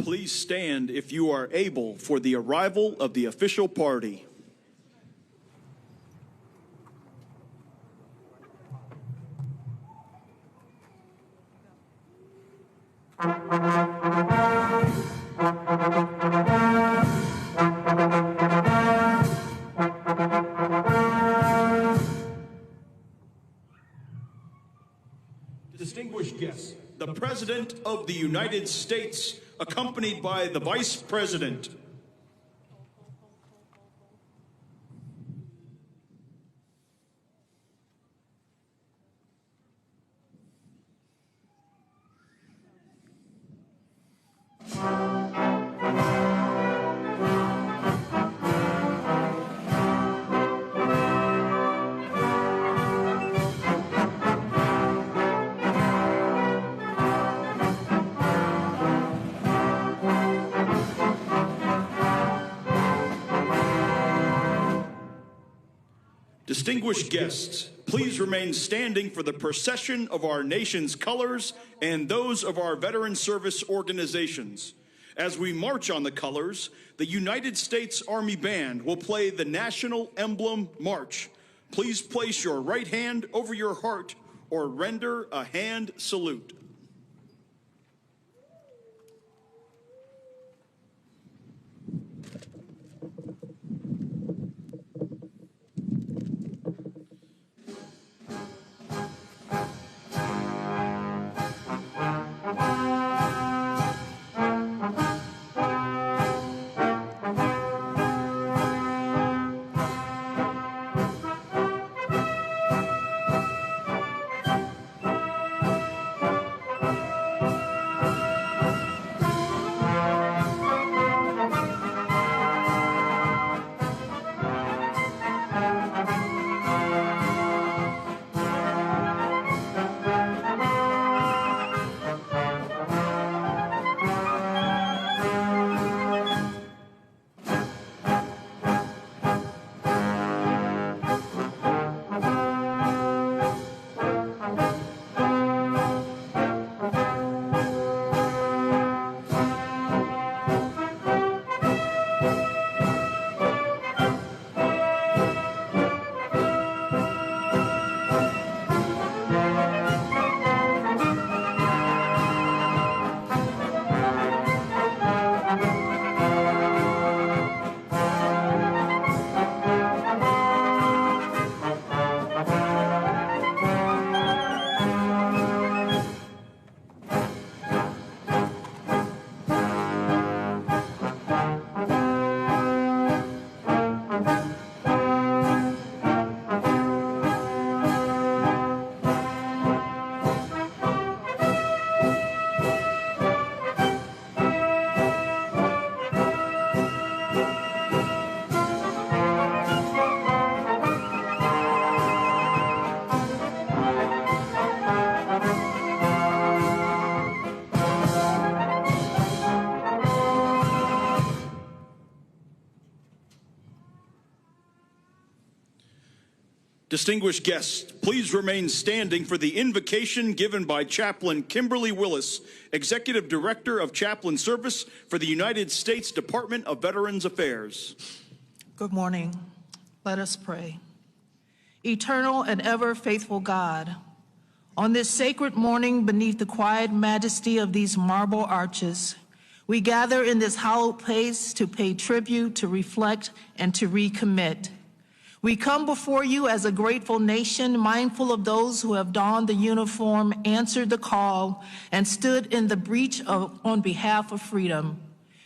please stand if you are able for the arrival of the official party. Distinguished guests, the President of the United States, accompanied by the Vice President. Distinguished guests, please remain standing for the procession of our nation's colors and those of our veteran service organizations. As we march on the colors, the United States Army Band will play the National Emblem March. Please place your right hand over your heart or render a hand salute. Distinguished guests, please remain standing for the invocation given by Chaplain Kimberly Willis, Executive Director of Chaplain Service for the United States Department of Veterans Affairs. Good morning. Let us pray. Eternal and ever faithful God, on this sacred morning beneath the quiet majesty of these marble arches, we gather in this hallowed place to pay tribute, to reflect, and to recommit. We come before you as a grateful nation, mindful of those who have donned the uniform, answered the call, and stood in the breach on behalf of freedom.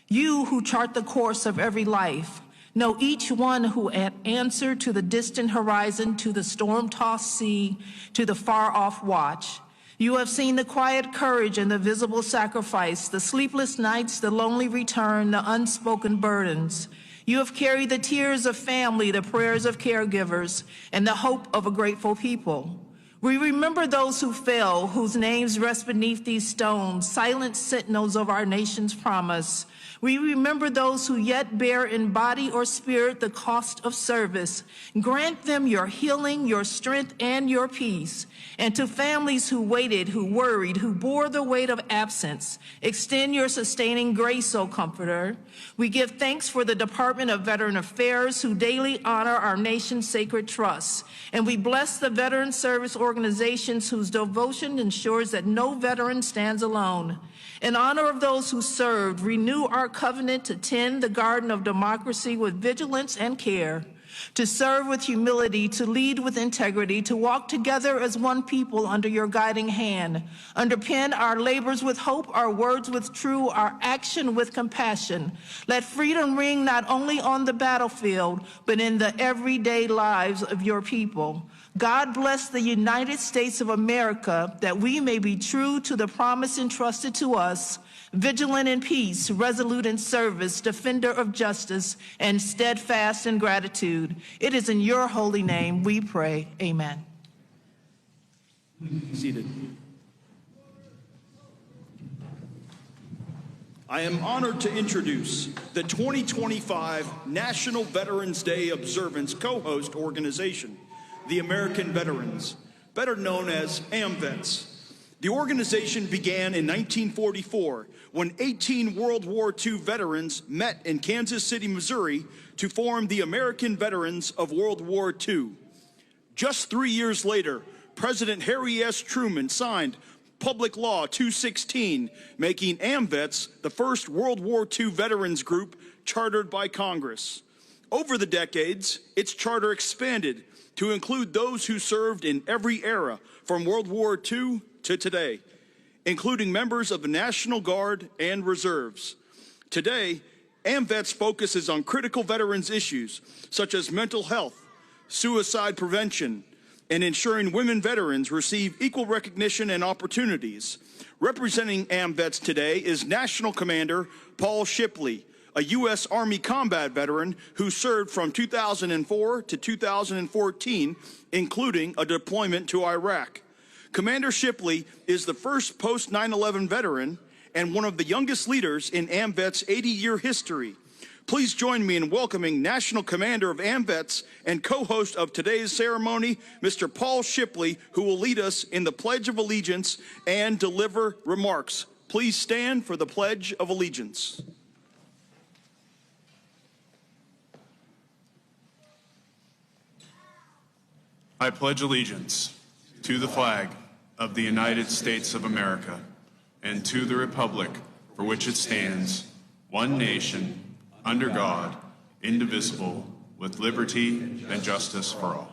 You who chart the course of every life, know each one who answered to the distant horizon, to the storm-tossed sea, to the far-off watch. You have seen the quiet courage and the visible sacrifice, the sleepless nights, the lonely return, the unspoken burdens. You have carried the tears of family, the prayers of caregivers, and the hope of a grateful people. We remember those who fell, whose names rest beneath these stones, silent sentinels of our nation's promise. We remember those who yet bear in body or spirit the cost of service. Grant them your healing, your strength, and your peace. And to families who waited, who worried, who bore the weight of absence, extend your sustaining grace, O Comforter. We give thanks for the Department of Veteran Affairs, who daily honor our nation's sacred trusts. And we bless the veteran service organizations whose devotion ensures that no veteran stands alone. In honor of those who served, renew our covenant to tend the garden of democracy with vigilance and care, to serve with humility, to lead with integrity, to walk together as one people under your guiding hand. Underpin our labors with hope, our words with true, our action with compassion. Let freedom ring not only on the battlefield, but in the everyday lives of your people. God bless the United States of America, that we may be true to the promise entrusted to us, vigilant in peace, resolute in service, defender of justice, and steadfast in gratitude. It is in your holy name we pray. Amen. Seated. I am honored to introduce the 2025 National Veterans Day Observance co-host organization, the American Veterans, better known as AMVETS. The organization began in 1944 when 18 World War II veterans met in Kansas City, Missouri to form the American Veterans of World War II. Just 3 years later, President Harry S. Truman signed Public Law 216, making AMVETS the first World War II veterans group chartered by Congress. Over the decades, its charter expanded to include those who served in every era from World War II to today, including members of the National Guard and Reserves. Today, AMVETS focuses on critical veterans issues such as mental health, suicide prevention, and ensuring women veterans receive equal recognition and opportunities. Representing AMVETS today is National Commander Paul Shipley, a U.S. Army combat veteran who served from 2004 to 2014, including a deployment to Iraq. Commander Shipley is the first post-9/11 veteran and one of the youngest leaders in AMVETS' 80-year history. Please join me in welcoming National Commander of AMVETS and co-host of today's ceremony, Mr. Paul Shipley, who will lead us in the Pledge of Allegiance and deliver remarks. Please stand for the Pledge of Allegiance. I pledge allegiance to the flag of the United States of America and to the republic for which it stands, one nation, under God, indivisible, with liberty and justice for all.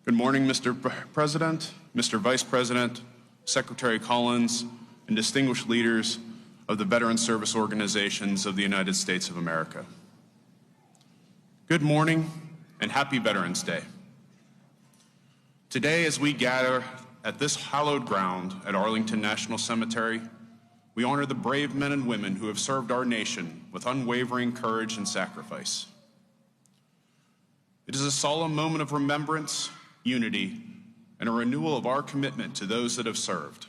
Good morning, Mr. President, Mr. Vice President, Secretary Collins, and distinguished leaders of the veteran service organizations of the United States of America. Good morning and happy Veterans Day. Today, as we gather at this hallowed ground at Arlington National Cemetery, we honor the brave men and women who have served our nation with unwavering courage and sacrifice. It is a solemn moment of remembrance, unity, and a renewal of our commitment to those that have served.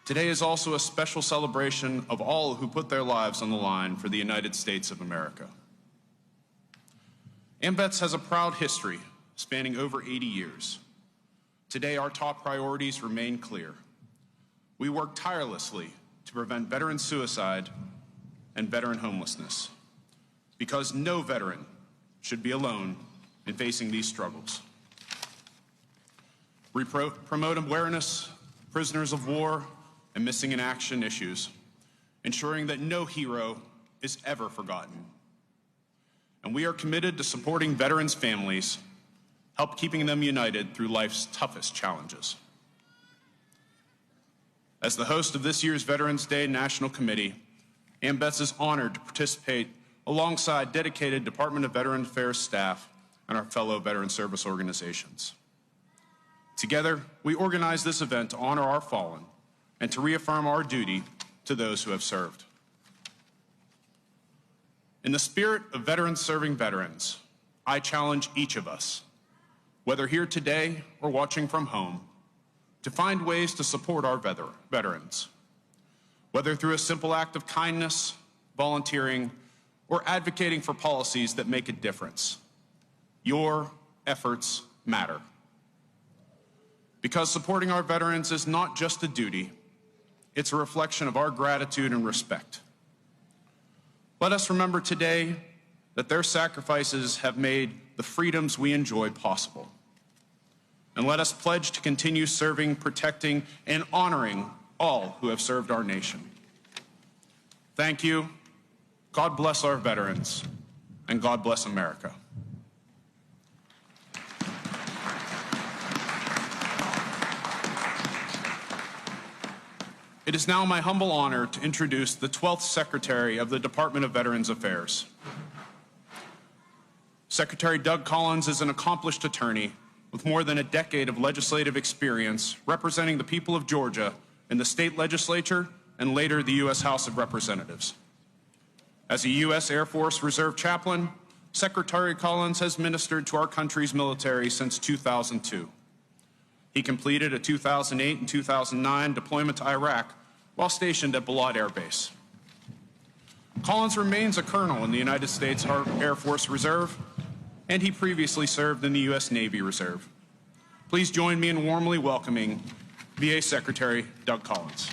Today is also a special celebration of all who put their lives on the line for the United States of America. AMVETS has a proud history spanning over 80 years. Today, our top priorities remain clear. We work tirelessly to prevent veteran suicide and veteran homelessness, because no veteran should be alone in facing these struggles. We promote awareness, prisoners of war, and missing in action issues, ensuring that no hero is ever forgotten. And we are committed to supporting veterans' families, help keeping them united through life's toughest challenges. As the host of this year's Veterans Day National Committee, AMVETS is honored to participate alongside dedicated Department of Veteran Affairs staff and our fellow veteran service organizations. Together, we organize this event to honor our fallen and to reaffirm our duty to those who have served. In the spirit of veterans serving veterans, I challenge each of us, whether here today or watching from home, to find ways to support our veterans, whether through a simple act of kindness, volunteering, or advocating for policies that make a difference. Your efforts matter. Because supporting our veterans is not just a duty, it's a reflection of our gratitude and respect. Let us remember today that their sacrifices have made the freedoms we enjoy possible. And let us pledge to continue serving, protecting, and honoring all who have served our nation. Thank you. God bless our veterans, and God bless America. It is now my humble honor to introduce the 12th Secretary of the Department of Veterans Affairs. Secretary Doug Collins is an accomplished attorney with more than a decade of legislative experience representing the people of Georgia in the state legislature and later the U.S. House of Representatives. As a U.S. Air Force Reserve chaplain, Secretary Collins has ministered to our country's military since 2002. He completed a 2008 and 2009 deployment to Iraq while stationed at Balad Air Base. Collins remains a colonel in the United States Air Force Reserve, and he previously served in the U.S. Navy Reserve. Please join me in warmly welcoming VA Secretary Doug Collins.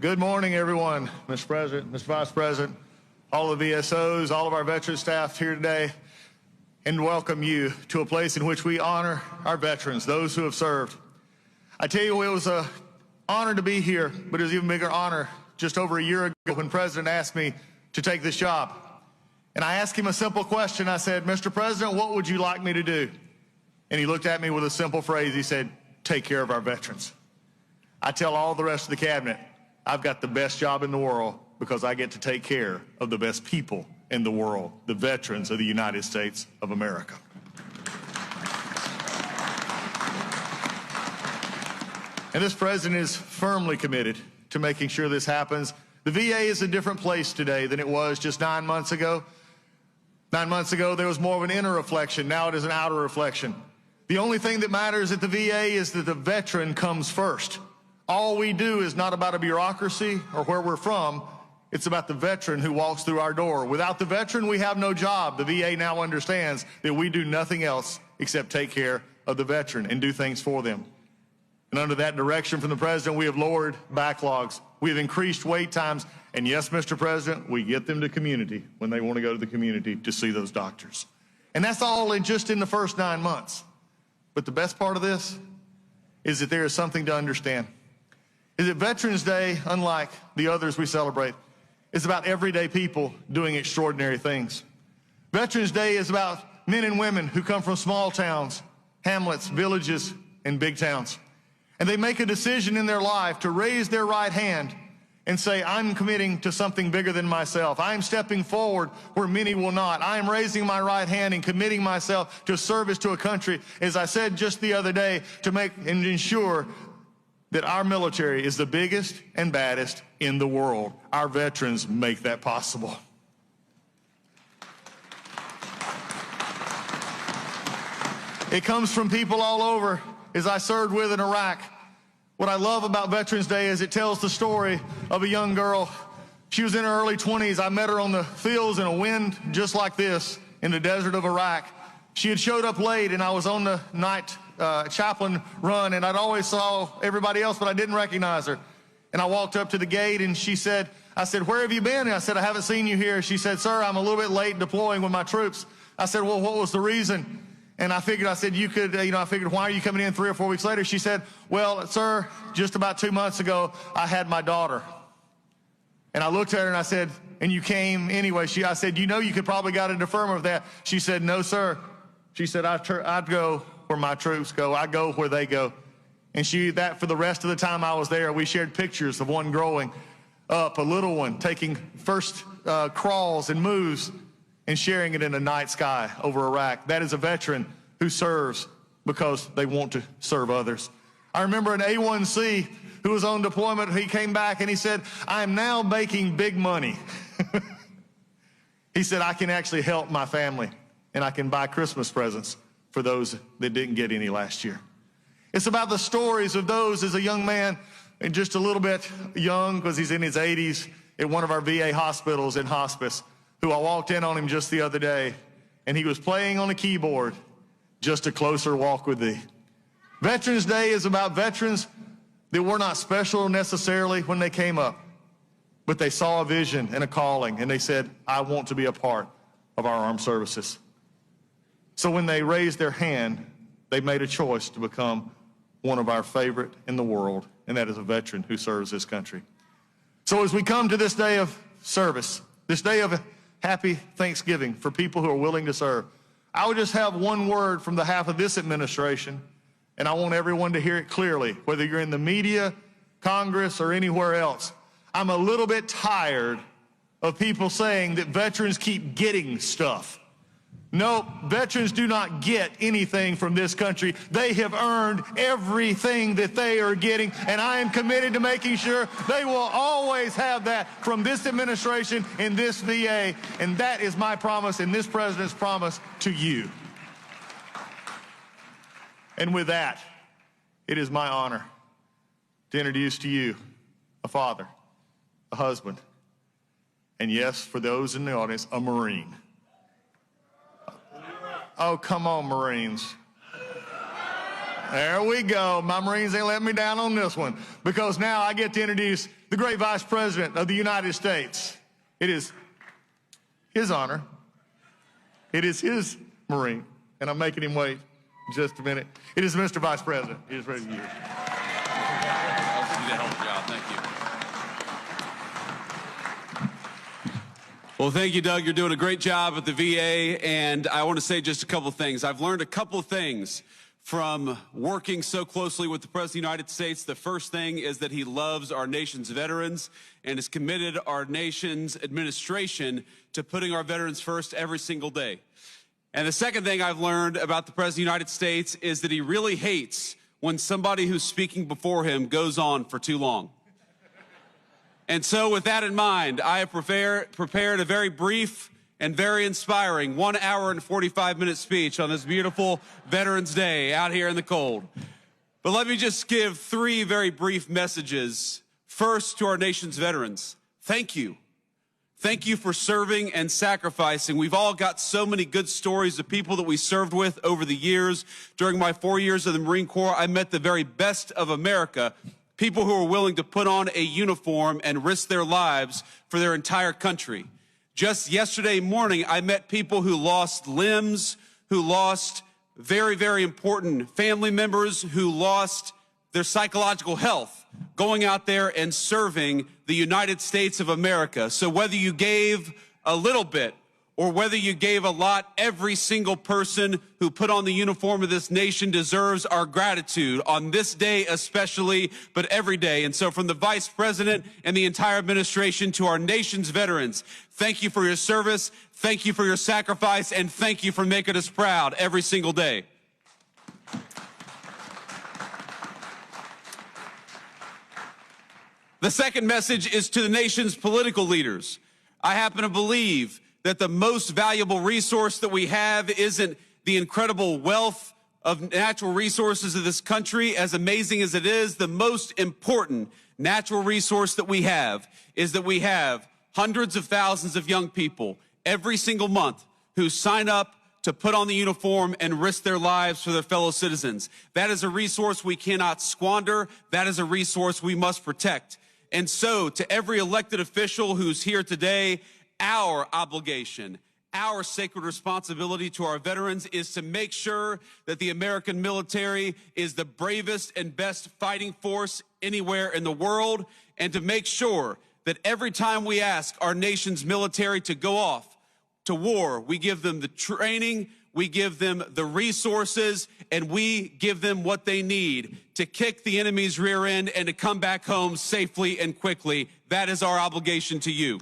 Good morning, everyone. Mr. President, Mr. Vice President, all the VSOs, all of our veteran staff here today, and welcome you to a place in which we honor our veterans, those who have served. I tell you, it was an honor to be here, but it was an even bigger honor just over a year ago when President asked me to take this job. And I asked him a simple question. I said, Mr. President, what would you like me to do? And he looked at me with a simple phrase. He said, take care of our veterans. I tell all the rest of the cabinet, I've got the best job in the world because I get to take care of the best people in the world, the veterans of the United States of America. And this president is firmly committed to making sure this happens. The VA is a different place today than it was just 9 months ago. 9 months ago, there was more of an inner reflection. Now it is an outer reflection. The only thing that matters at the VA is that the veteran comes first. All we do is not about a bureaucracy or where we're from. It's about the veteran who walks through our door. Without the veteran, we have no job. The VA now understands that we do nothing else except take care of the veteran and do things for them. And under that direction from the president, we have lowered backlogs. We have increased wait times. And yes, Mr. President, we get them to community when they want to go to the community to see those doctors. And that's all just in the first 9 months. But the best part of this is that there is something to understand. Is that Veterans Day, unlike the others we celebrate, is about everyday people doing extraordinary things. Veterans Day is about men and women who come from small towns, hamlets, villages, and big towns. And they make a decision in their life to raise their right hand and say, I'm committing to something bigger than myself. I'm stepping forward where many will not. I am raising my right hand and committing myself to service to a country, as I said just the other day, to make and ensure that our military is the biggest and baddest in the world. Our veterans make that possible. It comes from people all over. As I served with in Iraq, what I love about Veterans Day is it tells the story of a young girl. She was in her early 20s. I met her on the fields in a wind just like this in the desert of Iraq. She had showed up late, and I was on the night chaplain run, and I'd always saw everybody else, but I didn't recognize her. And I walked up to the gate, and she said, I said, where have you been? And I said, I haven't seen you here. She said, sir, I'm a little bit late deploying with my troops. I said, well, what was the reason? And I figured, I said, you could, I figured, why are you coming in 3 or 4 weeks later? She said, well, sir, just about 2 months ago, I had my daughter. And I looked at her and I said, and you came anyway. I said, you know, you could probably got a deferment of that. She said, no, sir. She said, I'd go where my troops go. I go where they go. And that for the rest of the time I was there, we shared pictures of one growing up, a little one taking first crawls and moves and sharing it in the night sky over Iraq. That is a veteran who serves because they want to serve others. I remember an A1C who was on deployment. He came back and he said, I am now making big money. He said, I can actually help my family and I can buy Christmas presents for those that didn't get any last year. It's about the stories of those as a young man, and just a little bit young because he's in his 80s, at one of our VA hospitals in hospice, who I walked in on him just the other day, and he was playing on a keyboard, Just a Closer Walk with Thee. Veterans Day is about veterans that were not special necessarily when they came up, but they saw a vision and a calling, and they said, I want to be a part of our armed services. So when they raised their hand, they made a choice to become one of our favorite in the world, and that is a veteran who serves this country. So as we come to this day of service, this day of happy Thanksgiving for people who are willing to serve, I would just have one word from the half of this administration, and I want everyone to hear it clearly, whether you're in the media, Congress, or anywhere else. I'm a little bit tired of people saying that veterans keep getting stuff. No, veterans do not get anything from this country. They have earned everything that they are getting, and I am committed to making sure they will always have that from this administration and this VA, and that is my promise and this president's promise to you. And with that, it is my honor to introduce to you a father, a husband, and yes, for those in the audience, a Marine. Oh, come on, Marines. There we go. My Marines ain't letting me down on this one, because now I get to introduce the great Vice President of the United States. It is his honor. It is his Marine, and I'm making him wait just a minute. It is Mr. Vice President. He is ready to use. Well, thank you, Doug. You're doing a great job at the VA, and I want to say just a couple of things. I've learned a couple of things from working so closely with the President of the United States. The first thing is that he loves our nation's veterans and has committed our nation's administration to putting our veterans first every single day. And the second thing I've learned about the President of the United States is that he really hates when somebody who's speaking before him goes on for too long. And so with that in mind, I have prepared a very brief and very inspiring 1 hour and 45-minute speech on this beautiful Veterans Day out here in the cold. But let me just give three very brief messages. First, to our nation's veterans, thank you. Thank you for serving and sacrificing. We've all got so many good stories of people that we served with over the years. During my 4 years of the Marine Corps, I met the very best of America. People who are willing to put on a uniform and risk their lives for their entire country. Just yesterday morning, I met people who lost limbs, who lost very, very important family members, who lost their psychological health, going out there and serving the United States of America. So whether you gave a little bit or whether you gave a lot, every single person who put on the uniform of this nation deserves our gratitude on this day especially, but every day. And so from the Vice President and the entire administration to our nation's veterans, thank you for your service, thank you for your sacrifice, and thank you for making us proud every single day. The second message is to the nation's political leaders. I happen to believe that the most valuable resource that we have isn't the incredible wealth of natural resources of this country, as amazing as it is. The most important natural resource that we have is that we have hundreds of thousands of young people every single month who sign up to put on the uniform and risk their lives for their fellow citizens. That is a resource we cannot squander. That is a resource we must protect. And so to every elected official who's here today, our obligation, our sacred responsibility to our veterans is to make sure that the American military is the bravest and best fighting force anywhere in the world, and to make sure that every time we ask our nation's military to go off to war, we give them the training, we give them the resources, and we give them what they need to kick the enemy's rear end and to come back home safely and quickly. That is our obligation to you.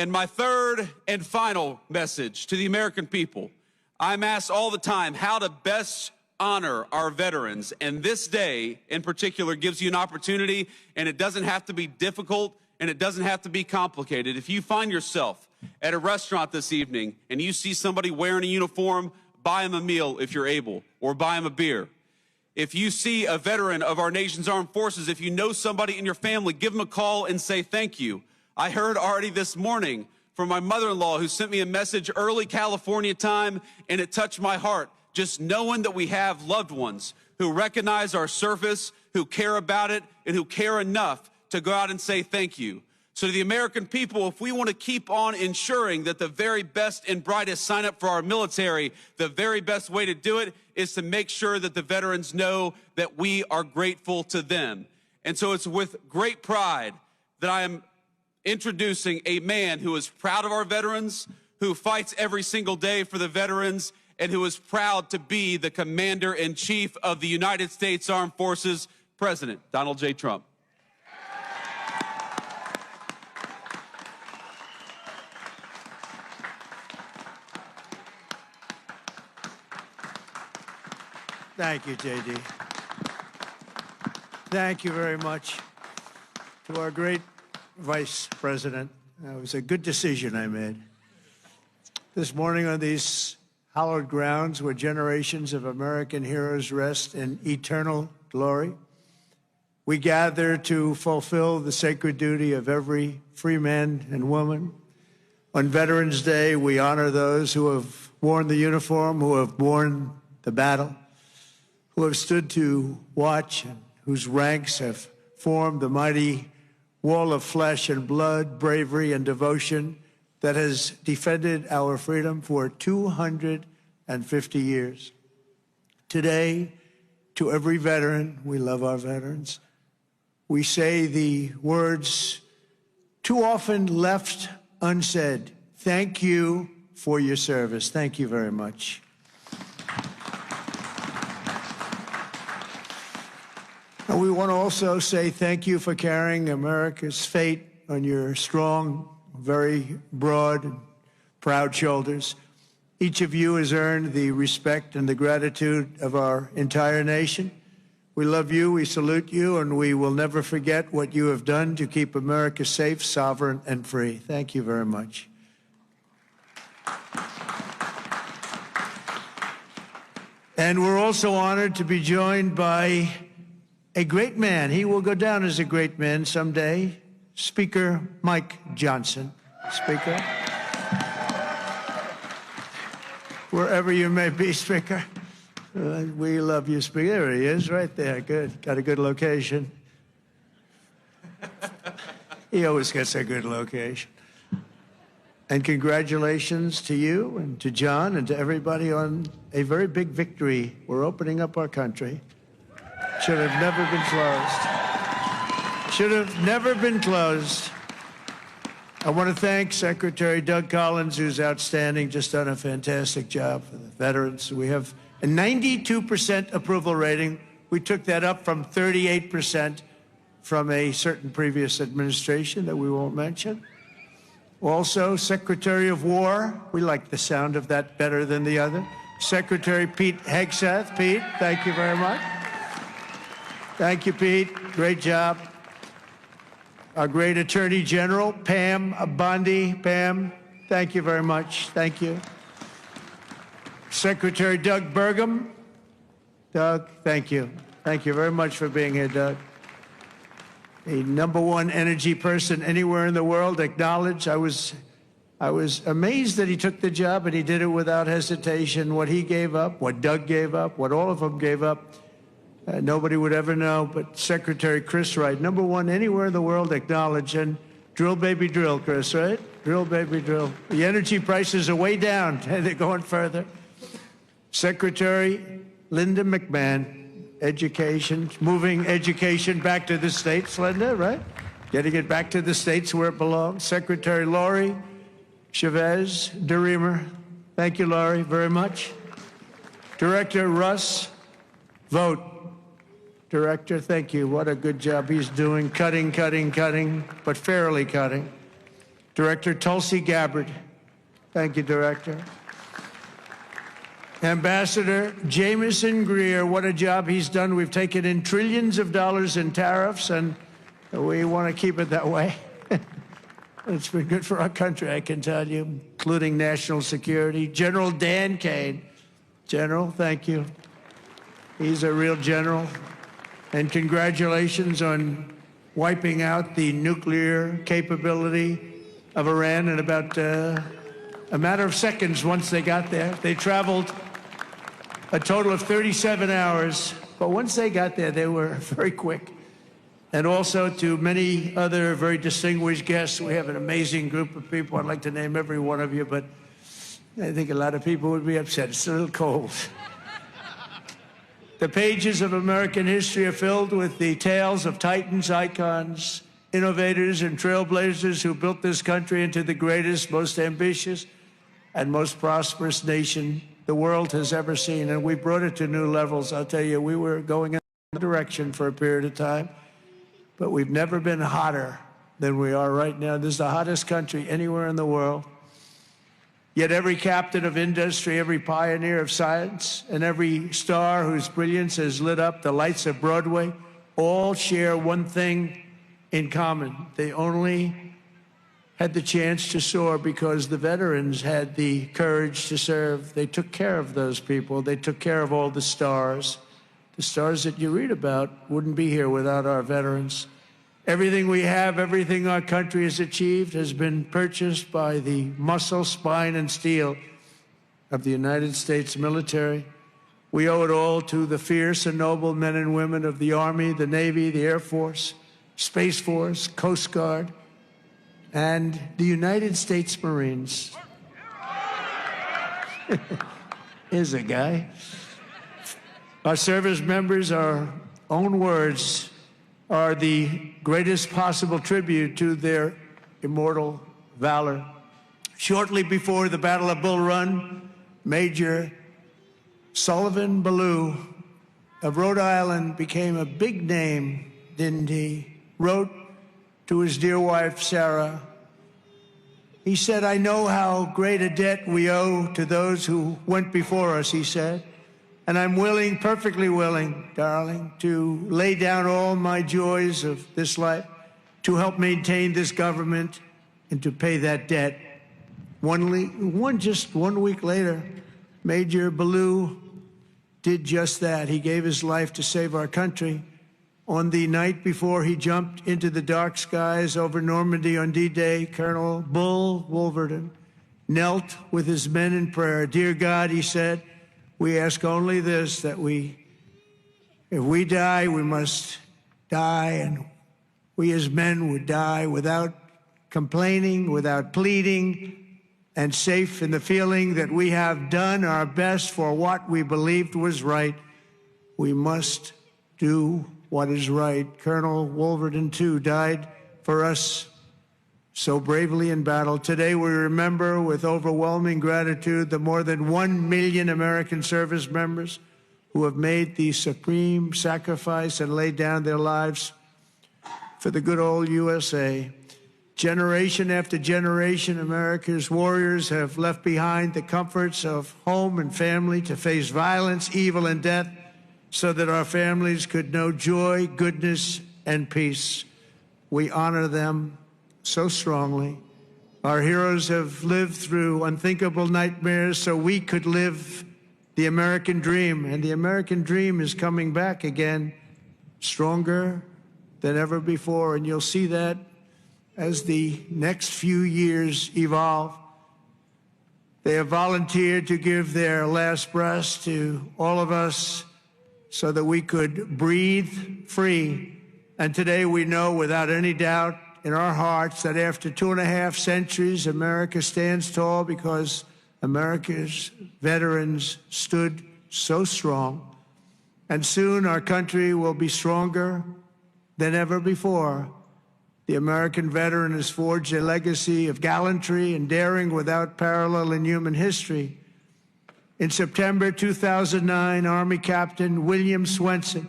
And my third and final message to the American people, I'm asked all the time how to best honor our veterans. And this day in particular gives you an opportunity, and it doesn't have to be difficult and it doesn't have to be complicated. If you find yourself at a restaurant this evening and you see somebody wearing a uniform, buy them a meal if you're able, or buy them a beer. If you see a veteran of our nation's armed forces, if you know somebody in your family, give them a call and say thank you. I heard already this morning from my mother-in-law who sent me a message early California time, and it touched my heart. Just knowing that we have loved ones who recognize our service, who care about it, and who care enough to go out and say thank you. So to the American people, if we want to keep on ensuring that the very best and brightest sign up for our military, the very best way to do it is to make sure that the veterans know that we are grateful to them. And so it's with great pride that I am introducing a man who is proud of our veterans, who fights every single day for the veterans, and who is proud to be the Commander-in-Chief of the United States Armed Forces, President Donald J. Trump. Thank you, J.D. Thank you very much to our great Vice President. It was a good decision I made. This morning on these hallowed grounds where generations of American heroes rest in eternal glory, we gather to fulfill the sacred duty of every free man and woman. On Veterans Day, we honor those who have worn the uniform, who have borne the battle, who have stood to watch and whose ranks have formed the mighty wall of flesh and blood, bravery and devotion that has defended our freedom for 250 years. Today, to every veteran, we love our veterans, we say the words too often left unsaid. Thank you for your service. Thank you very much. And we want to also say thank you for carrying America's fate on your strong, very broad and proud shoulders. Each of you has earned the respect and the gratitude of our entire nation. We love you, we salute you, and we will never forget what you have done to keep America safe, sovereign, and free. Thank you very much. And we're also honored to be joined by a great man. He will go down as a great man someday. Speaker Mike Johnson. Speaker. Wherever you may be, Speaker. We love you, Speaker. There he is, right there. Good. Got a good location. He always gets a good location. And congratulations to you and to John and to everybody on a very big victory. We're opening up our country. Should have never been closed. Should have never been closed. I want to thank Secretary Doug Collins, who's outstanding, just done a fantastic job for the veterans. We have a 92% approval rating. We took that up from 38% from a certain previous administration that we won't mention. Also, Secretary of War, we like the sound of that better than the other. Secretary Pete Hegseth. Pete, thank you very much. Thank you, Pete. Great job. Our great Attorney General, Pam Bondi. Pam, thank you very much. Thank you. Secretary Doug Burgum. Doug, thank you. Thank you very much for being here, Doug. A #1 energy person anywhere in the world, acknowledged. I was amazed that he took the job and he did it without hesitation. What he gave up, what Doug gave up, what all of them gave up, nobody would ever know, but Secretary Chris Wright, #1 anywhere in the world, acknowledged. And drill, baby, drill, Chris, right? Drill, baby, drill. The energy prices are way down, and they're going further. Secretary Linda McMahon, education, moving education back to the states, Linda, right? Getting it back to the states where it belongs. Secretary Laurie Chavez DeReamer, thank you, Laurie, very much. Director Russ Vogt. Director, thank you. What a good job he's doing. Cutting, but fairly cutting. Director Tulsi Gabbard. Thank you, Director. Ambassador Jamieson Greer, what a job he's done. We've taken in trillions of dollars in tariffs, and we want to keep it that way. It's been good for our country, I can tell you, including national security. General Dan Kane. General, thank you. He's a real general. And congratulations on wiping out the nuclear capability of Iran in about a matter of seconds once they got there. They traveled a total of 37 hours, but once they got there, they were very quick. And also to many other very distinguished guests. We have an amazing group of people. I'd like to name every one of you, but I think a lot of people would be upset. It's a little cold. The pages of American history are filled with the tales of titans, icons, innovators, and trailblazers who built this country into the greatest, most ambitious, and most prosperous nation the world has ever seen. And we brought it to new levels. I'll tell you, we were going in the direction for a period of time, but we've never been hotter than we are right now. This is the hottest country anywhere in the world. Yet every captain of industry, every pioneer of science, and every star whose brilliance has lit up the lights of Broadway all share one thing in common. They only had the chance to soar because the veterans had the courage to serve. They took care of those people. They took care of all the stars. The stars that you read about wouldn't be here without our veterans. Everything we have, everything our country has achieved has been purchased by the muscle, spine, and steel of the United States military. We owe it all to the fierce and noble men and women of the Army, the Navy, the Air Force, Space Force, Coast Guard, and the United States Marines. Here's a guy. Our service members, our own words, are the greatest possible tribute to their immortal valor. Shortly before the Battle of Bull Run, Major Sullivan Ballou of Rhode Island became a big name, didn't he? Wrote to his dear wife, Sarah. He said, "I know how great a debt we owe to those who went before us," he said. "And I'm willing, perfectly willing, darling, to lay down all my joys of this life to help maintain this government and to pay that debt." Just 1 week later, Major Ballou did just that. He gave his life to save our country. On the night before he jumped into the dark skies over Normandy on D-Day, Colonel Bull Wolverton knelt with his men in prayer. "Dear God," he said, "we ask only this, that if we die, we must die, and we as men would die without complaining, without pleading, and safe in the feeling that we have done our best for what we believed was right. We must do what is right." Colonel Wolverton, too, died for us so bravely in battle. Today, we remember with overwhelming gratitude the more than 1 million American service members who have made the supreme sacrifice and laid down their lives for the good old USA. Generation after generation, America's warriors have left behind the comforts of home and family to face violence, evil, and death so that our families could know joy, goodness, and peace. We honor them so strongly. Our heroes have lived through unthinkable nightmares so we could live the American dream. And the American dream is coming back again, stronger than ever before. And you'll see that as the next few years evolve. They have volunteered to give their last breaths to all of us so that we could breathe free. And today we know without any doubt in our hearts that after 2.5 centuries, America stands tall because America's veterans stood so strong. And soon our country will be stronger than ever before. The American veteran has forged a legacy of gallantry and daring without parallel in human history. In September 2009, Army Captain William Swenson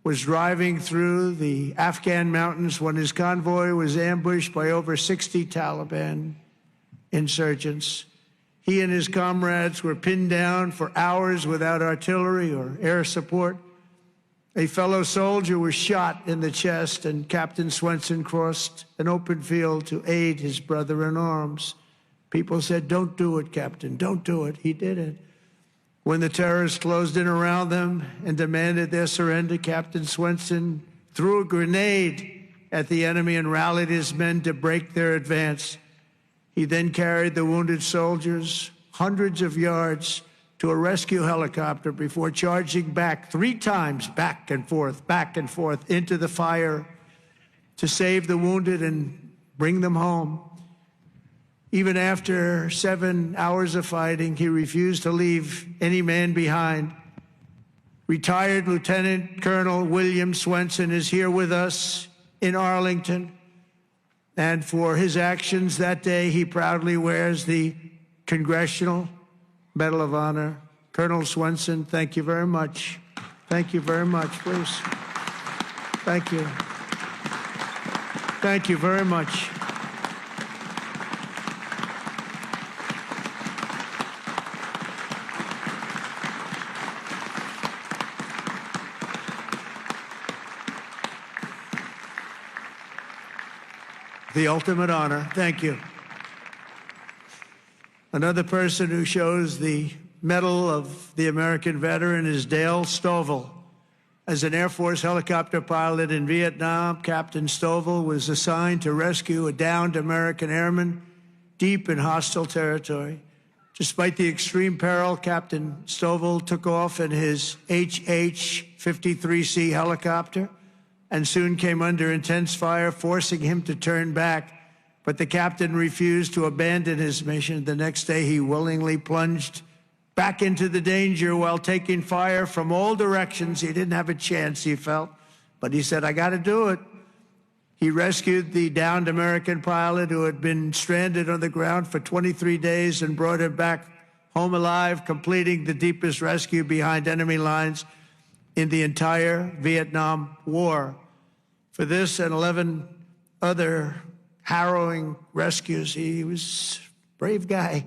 was driving through the Afghan mountains when his convoy was ambushed by over 60 Taliban insurgents. He and his comrades were pinned down for hours without artillery or air support. A fellow soldier was shot in the chest, and Captain Swenson crossed an open field to aid his brother in arms. People said, "Don't do it, Captain, don't do it." He did it. When the terrorists closed in around them and demanded their surrender, Captain Swenson threw a grenade at the enemy and rallied his men to break their advance. He then carried the wounded soldiers hundreds of yards to a rescue helicopter before charging back 3 times, back and forth, into the fire to save the wounded and bring them home. Even after 7 hours of fighting, he refused to leave any man behind. Retired Lieutenant Colonel William Swenson is here with us in Arlington. And for his actions that day, he proudly wears the Congressional Medal of Honor. Colonel Swenson, thank you very much. Thank you very much, please. Thank you. Thank you very much. The ultimate honor. Thank you. Another person who shows the Medal of the American Veteran is Dale Stovall. As an Air Force helicopter pilot in Vietnam, Captain Stovall was assigned to rescue a downed American airman deep in hostile territory. Despite the extreme peril, Captain Stovall took off in his HH-53C helicopter and soon came under intense fire, forcing him to turn back. But the captain refused to abandon his mission. The next day, he willingly plunged back into the danger while taking fire from all directions. He didn't have a chance, he felt, but he said, "I got to do it." He rescued the downed American pilot who had been stranded on the ground for 23 days and brought him back home alive, completing the deepest rescue behind enemy lines in the entire Vietnam War. For this and 11 other harrowing rescues, he was a brave guy.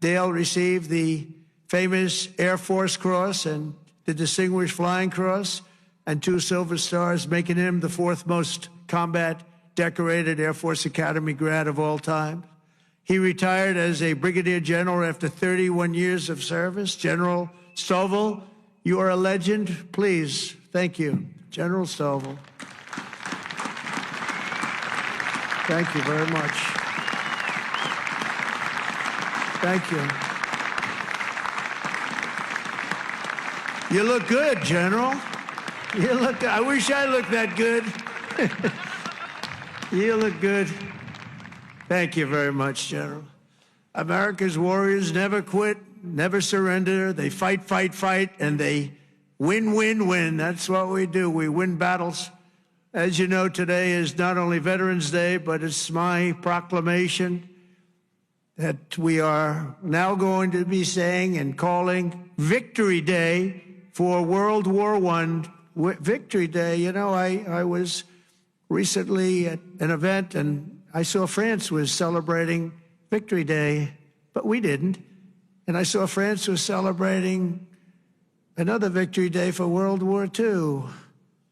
Dale received the famous Air Force Cross and the Distinguished Flying Cross and 2 Silver Stars, making him the 4th most combat decorated Air Force Academy grad of all time. He retired as a brigadier general after 31 years of service. General Stovall, you are a legend. Please, thank you. General Stovall. Thank you very much. Thank you. You look good, General. You look good. I wish I looked that good. You look good. Thank you very much, General. America's warriors never quit, never surrender. They fight, fight, fight, and they win, win, win. That's what we do. We win battles. As you know, today is not only Veterans Day, but it's my proclamation that we are now going to be saying and calling Victory Day for World War I. Victory Day. You know, I was recently at an event and I saw France was celebrating Victory Day, but we didn't. And I saw France was celebrating another Victory Day for World War II.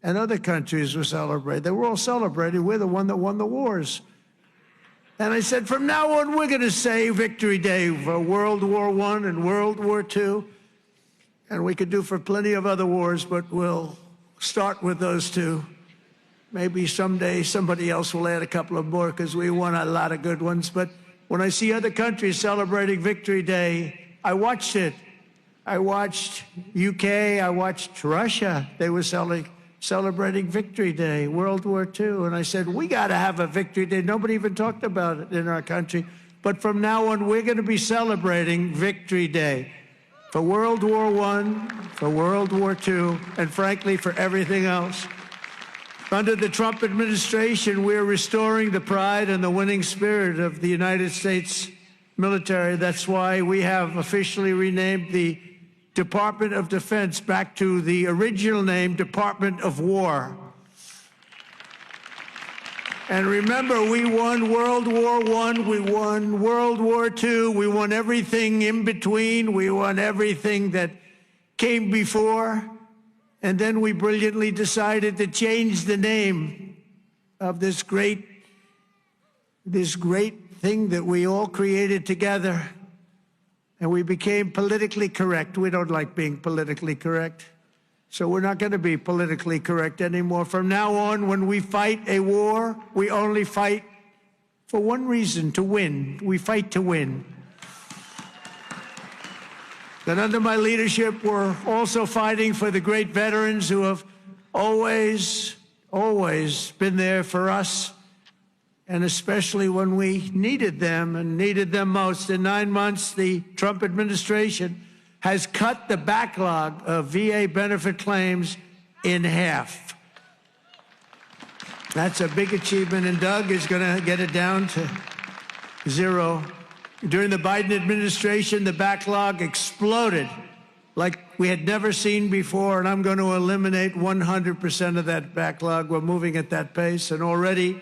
And other countries were celebrating. They were all celebrating. We're the one that won the wars. And I said, from now on, we're going to say Victory Day for World War I and World War II. And we could do for plenty of other wars, but we'll start with those 2. Maybe someday somebody else will add a couple of more because we won a lot of good ones. But when I see other countries celebrating Victory Day, I watched it. I watched UK. I watched Russia. They were celebrating Victory Day, World War II. And I said, we got to have a Victory Day. Nobody even talked about it in our country. But from now on, we're going to be celebrating Victory Day for World War I, for World War II, and frankly, for everything else. Under the Trump administration, we're restoring the pride and the winning spirit of the United States military. That's why we have officially renamed the Department of Defense back to the original name, Department of War. And remember, we won World War I, we won World War II, we won everything in between, we won everything that came before, and then we brilliantly decided to change the name of this great thing that we all created together, and we became politically correct. We don't like being politically correct. So we're not going to be politically correct anymore. From now on, when we fight a war, we only fight for one reason, to win. We fight to win. And under my leadership, we're also fighting for the great veterans who have always been there for us, and especially when we needed them and needed them most. In 9 months, the Trump administration has cut the backlog of VA benefit claims in half. That's a big achievement, and Doug is going to get it down to zero. During the Biden administration, the backlog exploded like we had never seen before, and I'm going to eliminate 100% of that backlog. We're moving at that pace, and already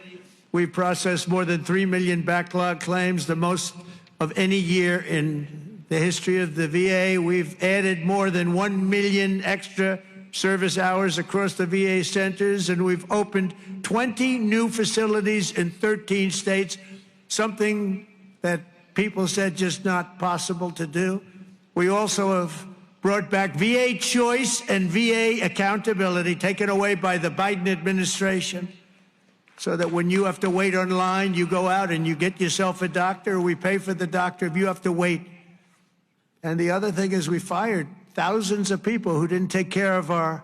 we've processed more than 3 million backlog claims, the most of any year in the history of the VA. We've added more than 1 million extra service hours across the VA centers, and we've opened 20 new facilities in 13 states, something that people said just not possible to do. We also have brought back VA choice and VA accountability, taken away by the Biden administration, so that when you have to wait online, you go out and you get yourself a doctor. We pay for the doctor if you have to wait. And the other thing is, we fired thousands of people who didn't take care of our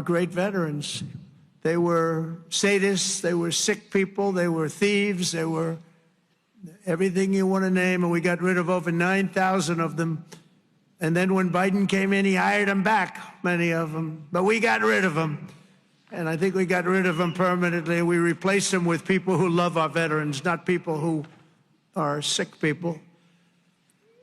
great veterans. They were sadists, they were sick people, they were thieves, they were everything you want to name, and we got rid of over 9,000 of them. And then when Biden came in, he hired them back, many of them. But we got rid of them. And I think we got rid of them permanently. We replaced them with people who love our veterans, not people who are sick people.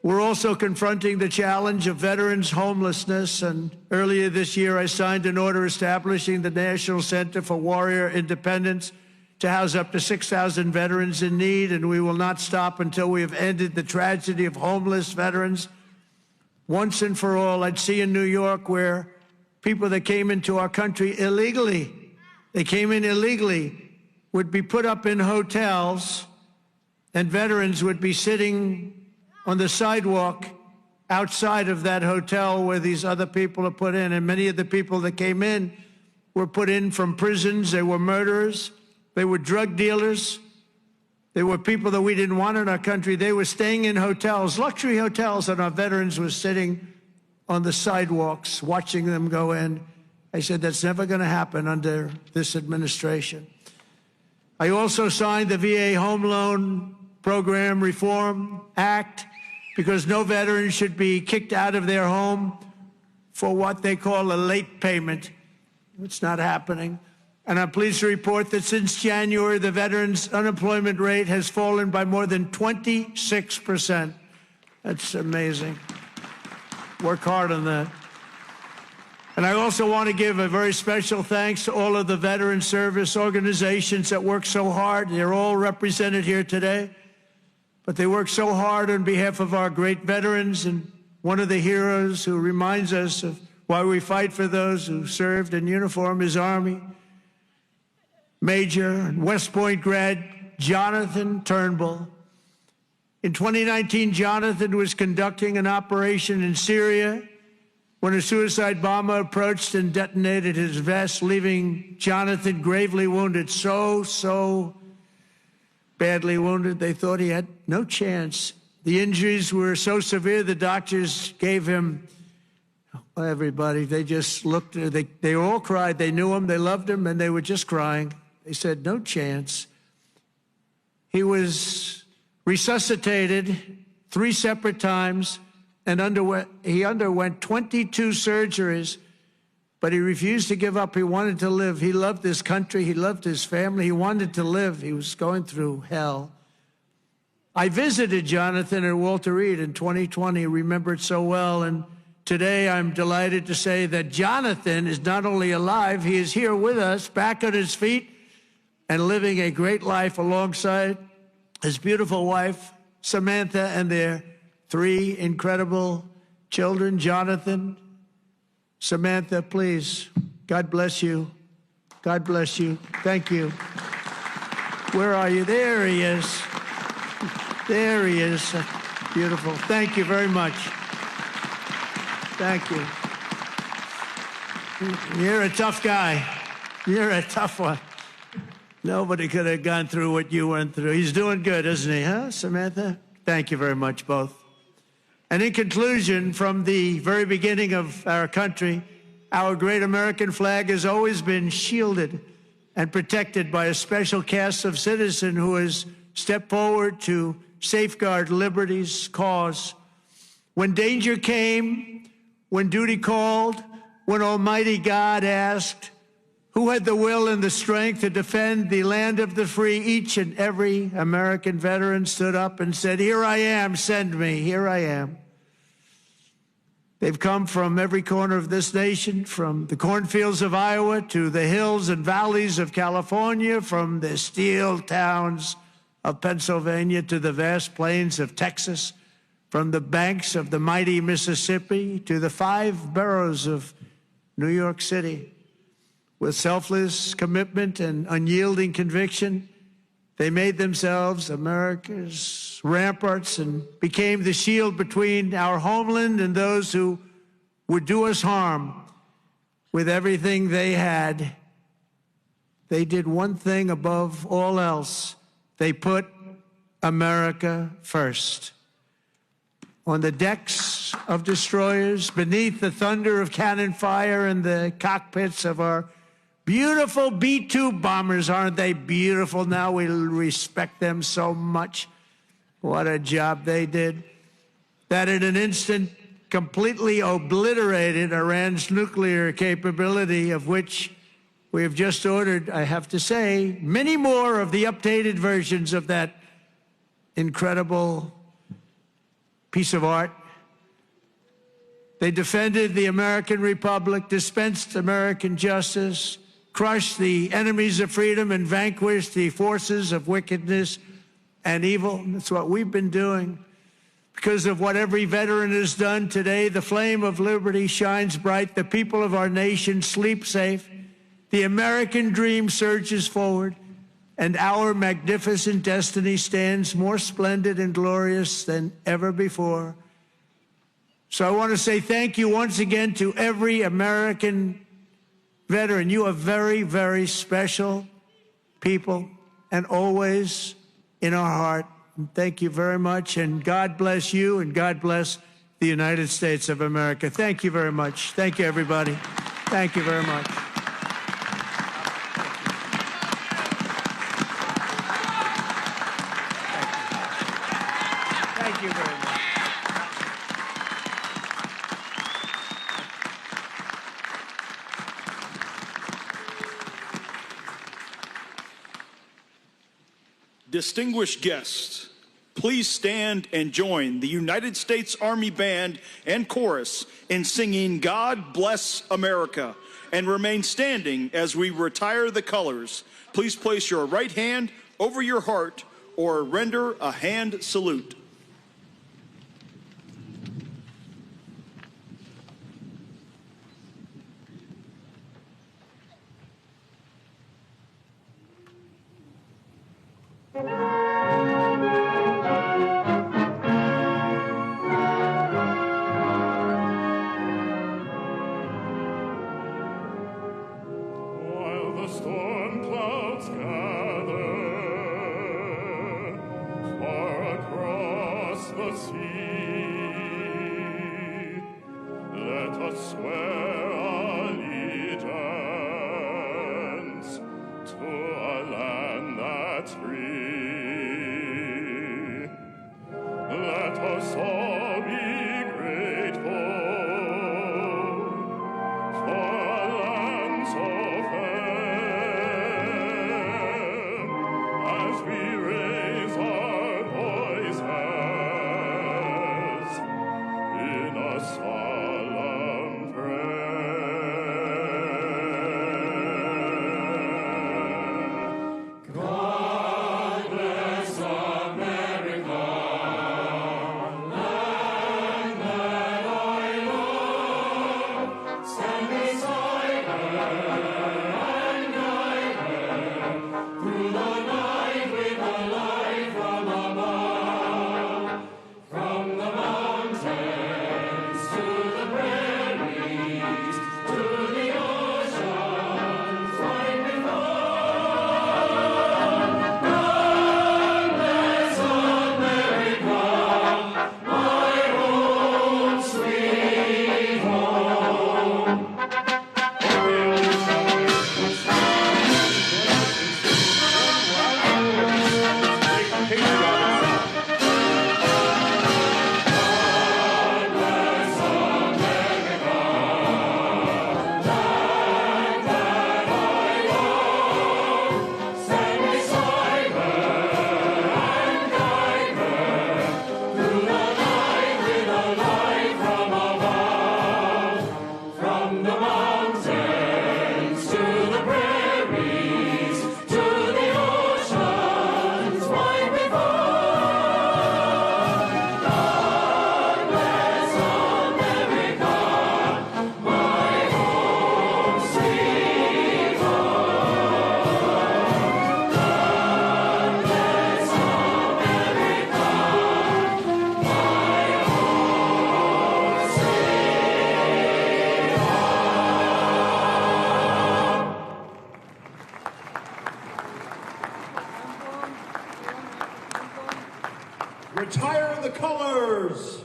We're also confronting the challenge of veterans' homelessness, and earlier this year I signed an order establishing the National Center for Warrior Independence to house up to 6,000 veterans in need, and we will not stop until we have ended the tragedy of homeless veterans once and for all. I'd see in New York where people that came into our country illegally, would be put up in hotels, and veterans would be sitting on the sidewalk outside of that hotel where these other people are put in. And many of the people that came in were put in from prisons. They were murderers. They were drug dealers. They were people that we didn't want in our country. They were staying in hotels, luxury hotels, and our veterans were sitting on the sidewalks watching them go in. I said, that's never going to happen under this administration. I also signed the VA Home Loan Program Reform Act, because no veteran should be kicked out of their home for what they call a late payment. It's not happening. And I'm pleased to report that since January, the veterans' unemployment rate has fallen by more than 26%. That's amazing. Work hard on that. And I also want to give a very special thanks to all of the veteran service organizations that work so hard. They're all represented here today. But they work so hard on behalf of our great veterans, and one of the heroes who reminds us of why we fight for those who served in uniform is Army Major and West Point grad Jonathan Turnbull. In 2019, Jonathan was conducting an operation in Syria when a suicide bomber approached and detonated his vest, leaving Jonathan gravely wounded, so badly wounded, they thought he had no chance. The injuries were so severe, the doctors gave him, everybody, they just looked, they all cried. They knew him, they loved him, and they were just crying. They said, no chance. He was resuscitated 3 separate times, and he underwent 22 surgeries, but he refused to give up. He wanted to live. He loved this country. He loved his family. He wanted to live. He was going through hell. I visited Jonathan at Walter Reed in 2020, remember it so well, and today I'm delighted to say that Jonathan is not only alive, he is here with us, back on his feet, and living a great life alongside his beautiful wife, Samantha, and their 3 incredible children. Jonathan, Samantha, please, God bless you. God bless you. Thank you. Where are you? There he is. There he is. Beautiful. Thank you very much. Thank you. You're a tough guy. You're a tough one. Nobody could have gone through what you went through. He's doing good, isn't he, huh, Samantha? Thank you very much, both. And in conclusion, from the very beginning of our country, our great American flag has always been shielded and protected by a special cast of citizens who has stepped forward to safeguard liberty's cause. When danger came, when duty called, when Almighty God asked, who had the will and the strength to defend the land of the free, each and every American veteran stood up and said, "Here I am, send me, here I am." They've come from every corner of this nation, from the cornfields of Iowa to the hills and valleys of California, from the steel towns of Pennsylvania to the vast plains of Texas, from the banks of the mighty Mississippi to the 5 boroughs of New York City. With selfless commitment and unyielding conviction, they made themselves America's ramparts and became the shield between our homeland and those who would do us harm. With everything they had, they did one thing above all else. They put America first. On the decks of destroyers, beneath the thunder of cannon fire, in the cockpits of our beautiful B-2 bombers. Aren't they beautiful now? We respect them so much. What a job they did. That in an instant completely obliterated Iran's nuclear capability, of which we have just ordered, I have to say, many more of the updated versions of that incredible piece of art. They defended the American Republic, dispensed American justice, crushed the enemies of freedom, and vanquished the forces of wickedness and evil. That's what we've been doing. Because of what every veteran has done today, the flame of liberty shines bright. The people of our nation sleep safe. The American dream surges forward, and our magnificent destiny stands more splendid and glorious than ever before. So I want to say thank you once again to every American veteran. You are very, very special people and always in our heart. And thank you very much, and God bless you, and God bless the United States of America. Thank you very much. Thank you, everybody. Thank you very much. Thank you very much. Distinguished guests, please stand and join the United States Army Band and Chorus in singing "God Bless America," and remain standing as we retire the colors. Please place your right hand over your heart or render a hand salute. As we raise our voice of the colors.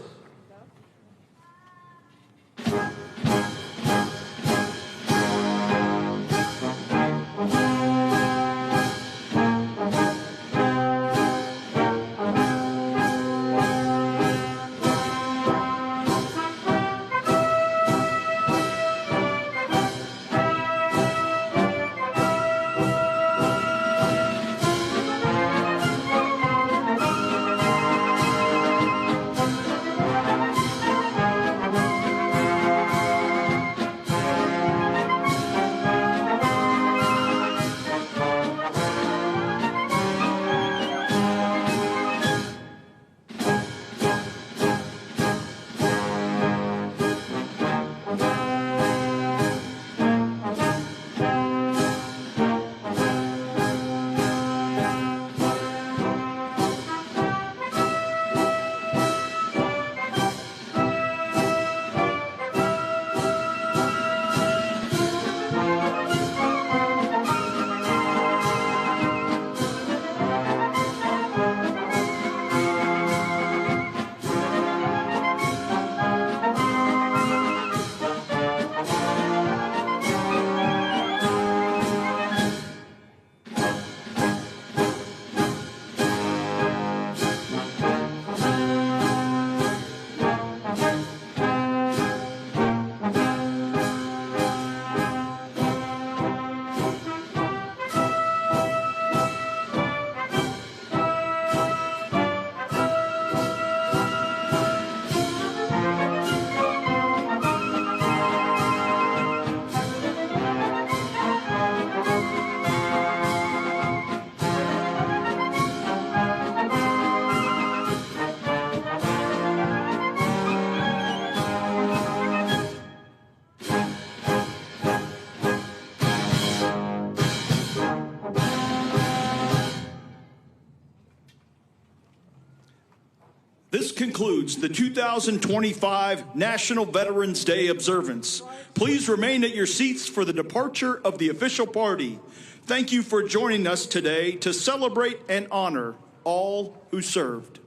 This concludes the 2025 National Veterans Day observance. Please remain at your seats for the departure of the official party. Thank you for joining us today to celebrate and honor all who served.